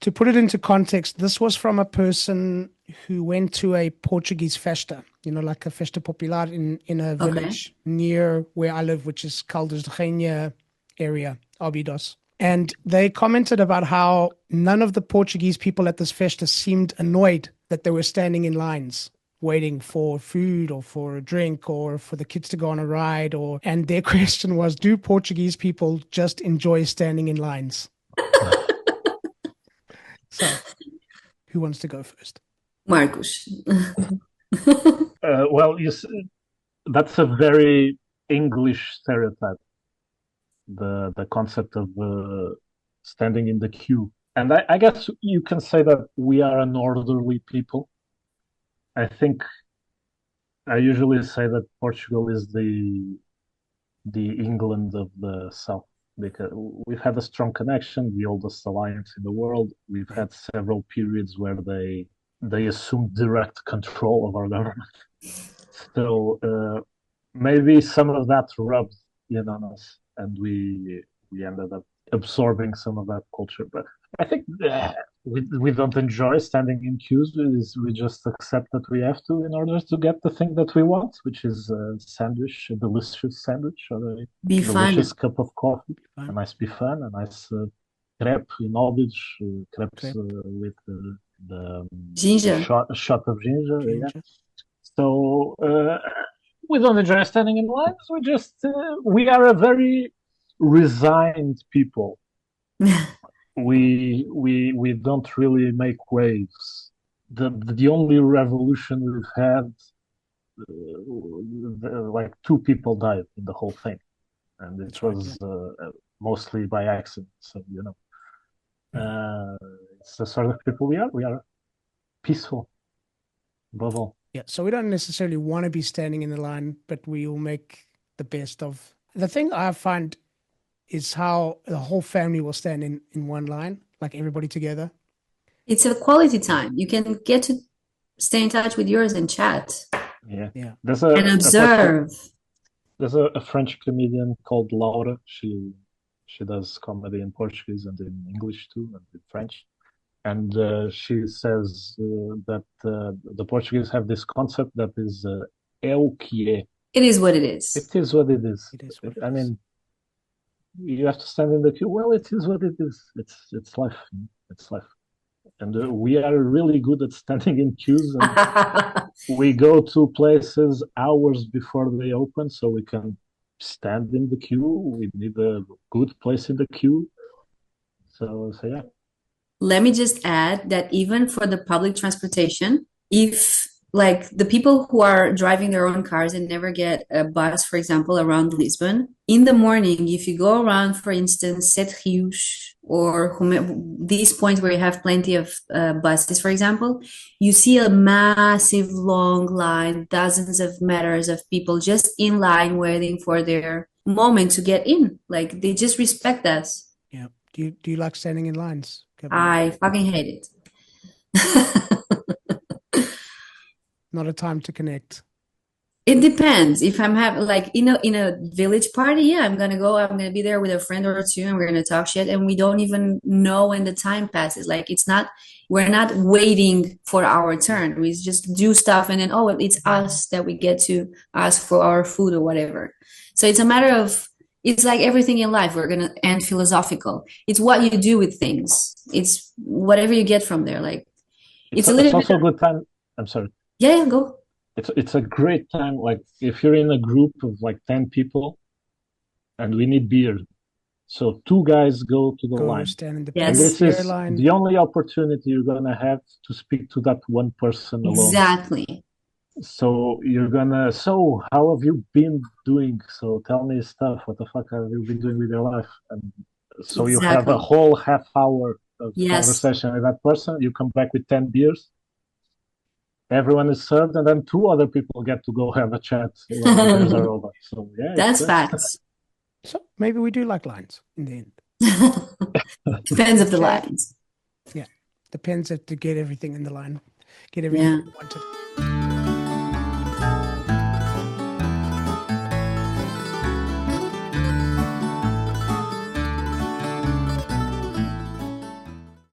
To put it into context, this was from a person who went to a Portuguese festa, like a festa popular in a village near where I live, which is Caldas de Rainha area, Abidos. And they commented about how none of the Portuguese people at this festa seemed annoyed that they were standing in lines waiting for food or for a drink or for the kids to go on a ride. And their question was, do Portuguese people just enjoy standing in lines? So, who wants to go first? Marcos. Well, that's a very English stereotype, the concept of standing in the queue. And I guess you can say that we are an orderly people. I think I usually say that Portugal is the England of the South, because we've had a strong connection, the oldest alliance in the world. We've had several periods where they assumed direct control of our government. So maybe some of that rubbed in on us, and we ended up absorbing some of that culture. But I think we don't enjoy standing in queues. We just accept that we have to in order to get the thing that we want, which is a sandwich, a delicious sandwich, or a delicious cup of coffee, a nice bifan, a nice crepe in Aldridge, crepes with the ginger, a shot of ginger. Yeah. So we don't enjoy standing in lines. We are a very resigned people. We don't really make waves. The only revolution we've had, like 2 people died in the whole thing, and it was mostly by accident. So it's the sort of people we are. We are peaceful, above all. Yeah, so we don't necessarily want to be standing in the line, but we will make the best of. The thing I find is how the whole family will stand in one line, like everybody together. It's a quality time. You can get to stay in touch with yours and chat. Yeah. And observe. There's a French comedian called Laura. She does comedy in Portuguese and in English too, and in French. And she says that the Portuguese have this concept that is é o que é. It is what it is. It is what it is. I mean, you have to stand in the queue. Well, it is what it is. It's life. It's life. And we are really good at standing in queues. And we go to places hours before they open, so we can stand in the queue. We need a good place in the queue. So yeah. Let me just add that even for the public transportation, if like the people who are driving their own cars and never get a bus, for example, around Lisbon, in the morning, if you go around, for instance, Sete Rios or these points where you have plenty of buses, for example, you see a massive long line, dozens of meters of people just in line waiting for their moment to get in. Like they just respect us. Yeah. Do you like standing in lines? I fucking hate it. Not a time to connect. It depends. If I'm having like in a village party, yeah, I'm gonna be there with a friend or two and we're gonna talk shit and we don't even know when the time passes. Like we're not waiting for our turn. We just do stuff and then it's us that we get to ask for our food or whatever. So it's a matter of, it's like everything in life. We're gonna end philosophical. It's what you do with things. It's whatever you get from there. Like it's also a good time. I'm sorry. Yeah, go. It's a great time. Like if you're in a group of like 10 people, and we need beer, so 2 guys go to the line. Stand in the Yes. And this is line. the only opportunity you're gonna have to speak to that one person alone. Exactly. So so how have you been doing? So tell me stuff. What the fuck have you been doing with your life? And so you have a whole half hour of conversation with that person. You come back with 10 beers. Everyone is served, and then 2 other people get to go have a chat when the beers are over. So yeah, that's facts. So maybe we do like lines in the end. Depends of the lines. Yeah, depends if to get everything in the line, get everything wanted.